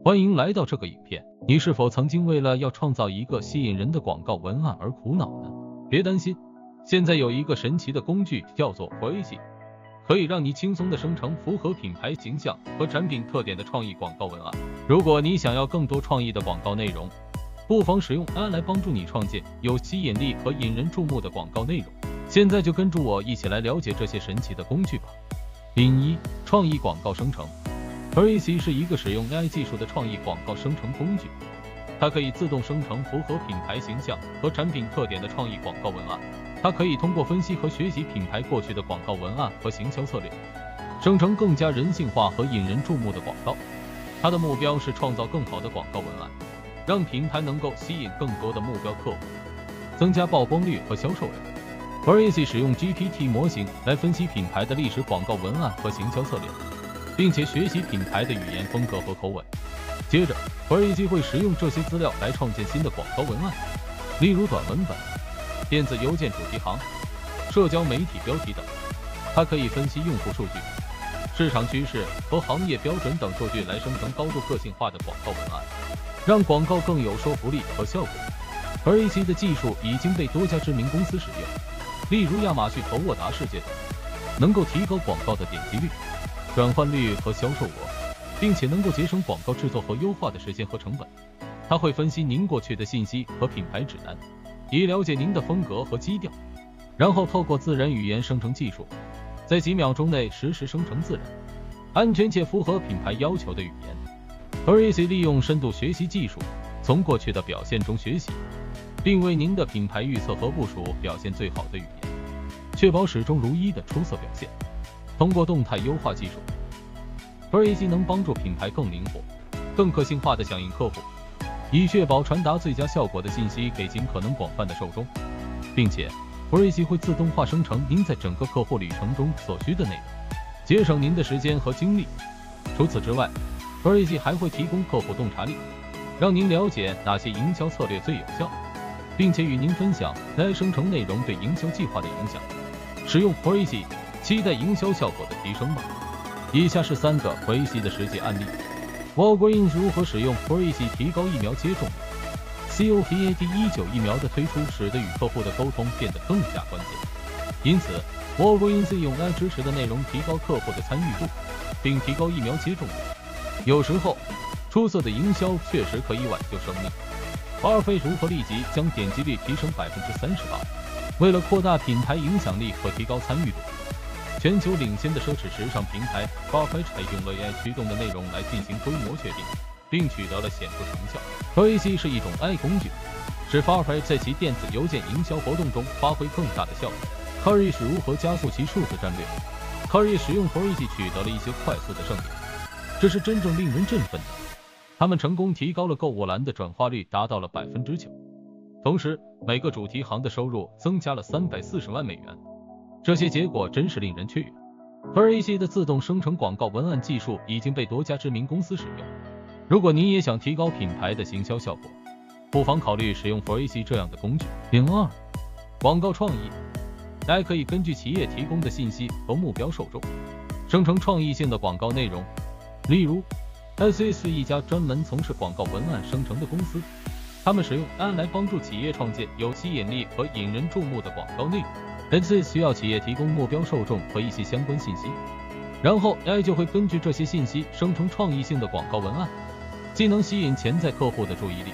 欢迎来到这个影片。你是否曾经为了要创造一个吸引人的广告文案而苦恼呢？别担心，现在有一个神奇的工具叫做 Voicy， 可以让你轻松的生成符合品牌形象和产品特点的创意广告文案。如果你想要更多创意的广告内容，不妨使用 AI 来帮助你创建有吸引力和引人注目的广告内容。现在就跟着我一起来了解这些神奇的工具吧。1. 创意广告生成。Voicy 是一个使用 AI 技术的创意广告生成工具，它可以自动生成符合品牌形象和产品特点的创意广告文案。它可以通过分析和学习品牌过去的广告文案和行销策略，生成更加人性化和引人注目的广告。它的目标是创造更好的广告文案，让品牌能够吸引更多的目标客户，增加曝光率和销售量。Voicy 使用 GPT 模型来分析品牌的历史广告文案和行销策略，并且学习品牌的语言风格和口吻。接着 Voicy 会使用这些资料来创建新的广告文案，例如短文本、电子邮件主题行、社交媒体标题等。它可以分析用户数据、市场趋势和行业标准等数据来生成高度个性化的广告文案，让广告更有说服力和效果。Voicy 的技术已经被多家知名公司使用，例如亚马逊和沃达世界等，能够提高广告的点击率、转换率和销售额，并且能够节省广告制作和优化的时间和成本。它会分析您过去的信息和品牌指南，以了解您的风格和基调，然后透过自然语言生成技术，在几秒钟内实时生成自然、安全且符合品牌要求的语言。Voicy 利用深度学习技术，从过去的表现中学习，并为您的品牌预测和部署表现最好的语言，确保始终如一的出色表现。通过动态优化技术， Voicy 能帮助品牌更灵活、更个性化地响应客户，以确保传达最佳效果的信息给尽可能广泛的受众，并且 Voicy 会自动化生成您在整个客户旅程中所需的内容，节省您的时间和精力。除此之外， Voicy 还会提供客户洞察力，让您了解哪些营销策略最有效，并且与您分享来生成内容对营销计划的影响。使用 Voicy， 期待营销效果的提升吧。以下是3个 Voicy 的实际案例。Walgreens 如何使用 Voicy 提高疫苗接种率。COVID-19 疫苗的推出使得与客户的沟通变得更加关键，因此 Walgreens 用 AI 支持的内容提高客户的参与度，并提高疫苗接种率。有时候，出色的营销确实可以挽救生命。Farfetch 如何立即将点击率提升 38%？ 为了扩大品牌影响力和提高参与度，全球领先的奢侈时尚平台 Farfetch 采用了 AI 驱动的内容来进行规模确定，并取得了显著成效。Voicy 是一种 AI 工具，使 Farfetch 在其电子邮件营销活动中发挥更大的效果。Currys 如何加速其数字战略。Currys 使用 Voicy 取得了一些快速的胜利，这是真正令人振奋的。他们成功提高了购物篮的转化率达到了 9%， 同时每个主题行的收入增加了340万美元。这些结果真是令人雀跃。Voicy 的自动生成广告文案技术已经被多家知名公司使用。如果你也想提高品牌的行销效果，不妨考虑使用 Voicy 这样的工具。2. 广告创意。大家可以根据企业提供的信息和目标受众，生成创意性的广告内容。例如 SC 是一家专门从事广告文案生成的公司，他们使用 AI 来帮助企业创建有吸引力和引人注目的广告内容。SC 需要企业提供目标受众和一些相关信息，然后 AI 就会根据这些信息生成创意性的广告文案，既能吸引潜在客户的注意力，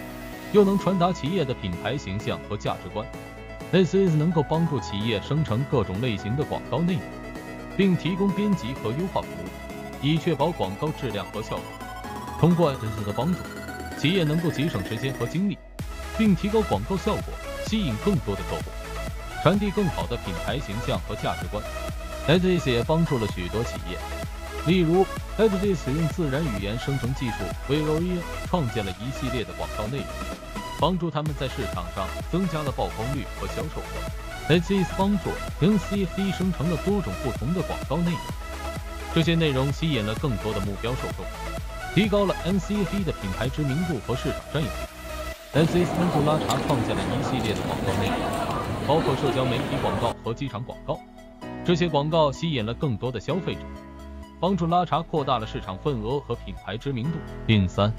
又能传达企业的品牌形象和价值观。SC 能够帮助企业生成各种类型的广告内容，并提供编辑和优化服务，以确保广告质量和效果。通过 SC 的帮助，企业能够节省时间和精力，并提高广告效果，吸引更多的客户，传递更好的品牌形象和价值观。SC 也帮助了许多企业，例如 SC 使用自然语言生成技术为 L'Oréal 创建了一系列的广告内容，帮助他们在市场上增加了曝光率和销售额。SC 帮助 NCFD 生成了多种不同的广告内容，这些内容吸引了更多的目标受众，提高了 NCFD 的品牌知名度和市场占有率。SC 帮助拉茶创建了一系列的广告内容，包括社交媒体广告和机场广告，这些广告吸引了更多的消费者，帮助拉茶扩大了市场份额和品牌知名度。3.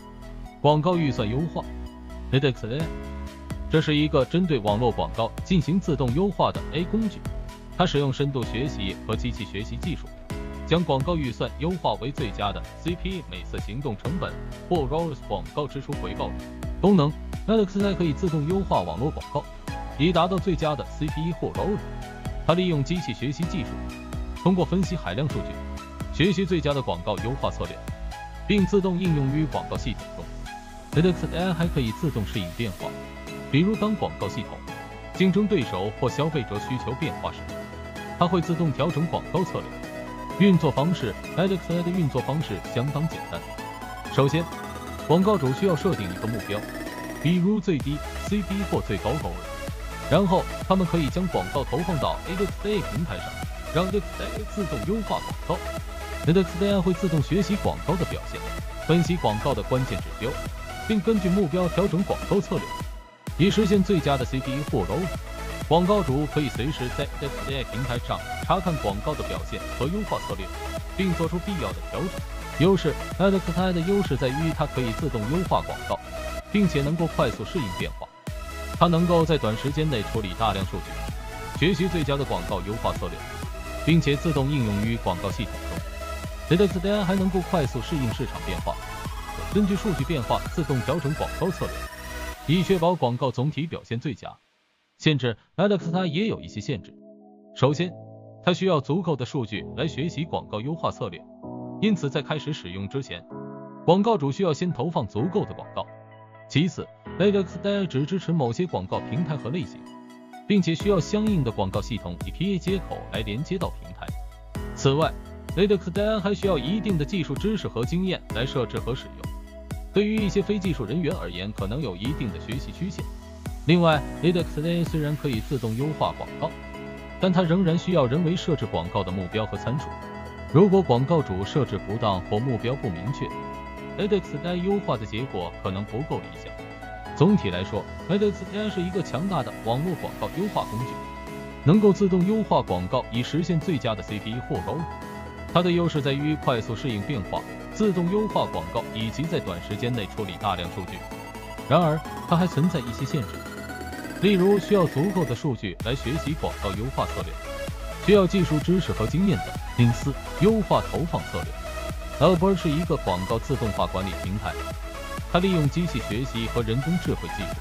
广告预算优化 AdX AI， 这是一个针对网络广告进行自动优化的 AI 工具，它使用深度学习和机器学习技术，将广告预算优化为最佳的 CPA 每次行动成本或 ROAS 广告支出回报率。功能 AdX AI 可以自动优化网络广告，以达到最佳的 CPA 或 ROAS。它利用机器学习技术，通过分析海量数据，学习最佳的广告优化策略，并自动应用于广告系统中。AdX AI 还可以自动适应变化，比如当广告系统、竞争对手或消费者需求变化时，它会自动调整广告策略。运作方式 AdX AI 的运作方式相当简单。首先，广告主需要设定一个目标，比如最低 CPA 或最高ROAS。然后，他们可以将广告投放到 AdX AI 平台上，让 AdX AI 自动优化广告。AdX AI 会自动学习广告的表现，分析广告的关键指标，并根据目标调整广告策略，以实现最佳的 CPA 或 ROAS。广告主可以随时在 AdX AI 平台上查看广告的表现和优化策略，并做出必要的调整。优势 AdX AI 的优势在于它可以自动优化广告，并且能够快速适应变化。它能够在短时间内处理大量数据，学习最佳的广告优化策略，并且自动应用于广告系统中。AdX AI 还能够快速适应市场变化，根据数据变化自动调整广告策略，以确保广告总体表现最佳。限制 AdX AI 也有一些限制。首先，它需要足够的数据来学习广告优化策略，因此在开始使用之前，广告主需要先投放足够的广告。其次， AdX AI 只支持某些广告平台和类型，并且需要相应的广告系统以 PA 接口来连接到平台。此外， AdX AI 还需要一定的技术知识和经验来设置和使用，对于一些非技术人员而言可能有一定的学习曲线。另外， AdX AI 虽然可以自动优化广告，但它仍然需要人为设置广告的目标和参数。如果广告主设置不当或目标不明确， AdX AI 优化的结果可能不够理想。总体来说， AdX AI 是一个强大的网络广告优化工具，能够自动优化广告以实现最佳的 CPA 或 ROAS。它的优势在于快速适应变化，自动优化广告以及在短时间内处理大量数据。然而，它还存在一些限制，例如需要足够的数据来学习广告优化策略，需要技术知识和经验等。因此，优化投放策略。Albert 是一个广告自动化管理平台，它利用机器学习和人工智慧技术，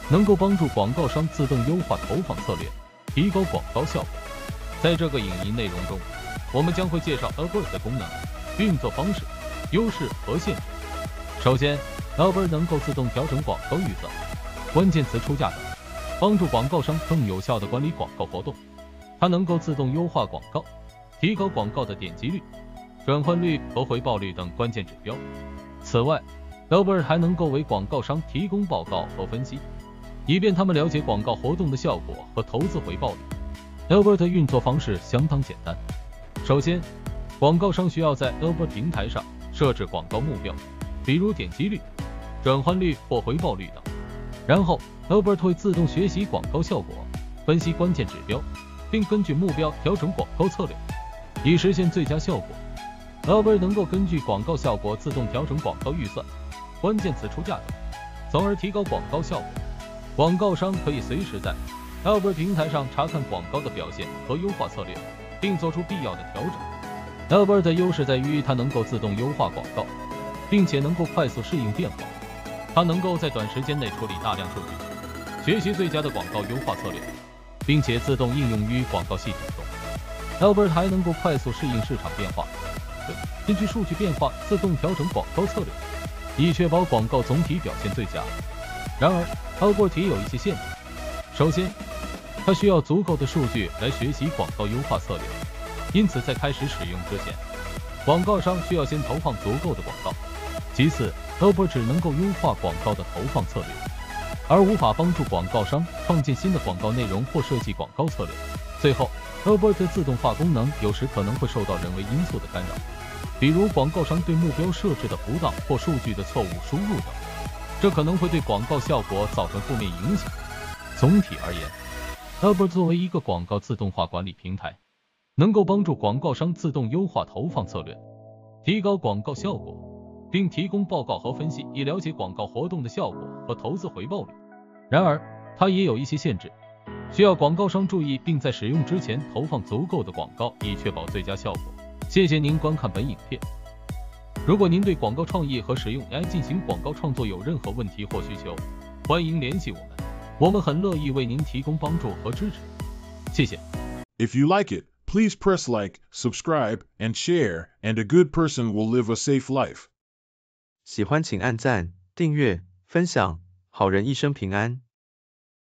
能够帮助广告商自动优化投放策略，提高广告效果。在这个影音内容中，我们将会介绍 Albert 的功能、运作方式、优势和限制。首先， Albert 能够自动调整广告预算、关键词出价等，帮助广告商更有效地管理广告活动。它能够自动优化广告，提高广告的点击率、转换率和回报率等关键指标。此外， Albert 还能够为广告商提供报告和分析，以便他们了解广告活动的效果和投资回报率。Albert 的运作方式相当简单。首先，广告商需要在 Albert 平台上设置广告目标，比如点击率、转换率或回报率等。然后 Albert 会自动学习广告效果，分析关键指标，并根据目标调整广告策略，以实现最佳效果。Albert 能够根据广告效果自动调整广告预算、关键词出价等，从而提高广告效果。广告商可以随时在 Albert 平台上查看广告的表现和优化策略，并做出必要的调整。Albert 的优势在于它能够自动优化广告，并且能够快速适应变化。它能够在短时间内处理大量数据，学习最佳的广告优化策略，并且自动应用于广告系统中。Albert 还能够快速适应市场变化，根据数据变化自动调整广告策略，以确保广告总体表现最佳。然而 Albert 也有一些限制。首先，它需要足够的数据来学习广告优化策略，因此在开始使用之前，广告商需要先投放足够的广告。其次， Albert 只能够优化广告的投放策略，而无法帮助广告商创建新的广告内容或设计广告策略。最后， Albert 的自动化功能有时可能会受到人为因素的干扰，比如广告商对目标设置的不当或数据的错误输入等，这可能会对广告效果造成负面影响。总体而言， Albert 作为一个广告自动化管理平台，能够帮助广告商自动优化投放策略，提高广告效果，并提供报告和分析，以了解广告活动的效果和投资回报率。然而，它也有一些限制，需要广告商注意，并在使用之前投放足够的广告，以确保最佳效果。谢谢您观看本影片。如果您对广告创意和使用 AI 进行广告创作有任何问题或需求，欢迎联系我们很乐意为您提供帮助和支持。谢谢。 If you like it, please press like, subscribe, and share, and a good person will live a safe life. 喜欢请按赞、订阅、分享，好人一生平安。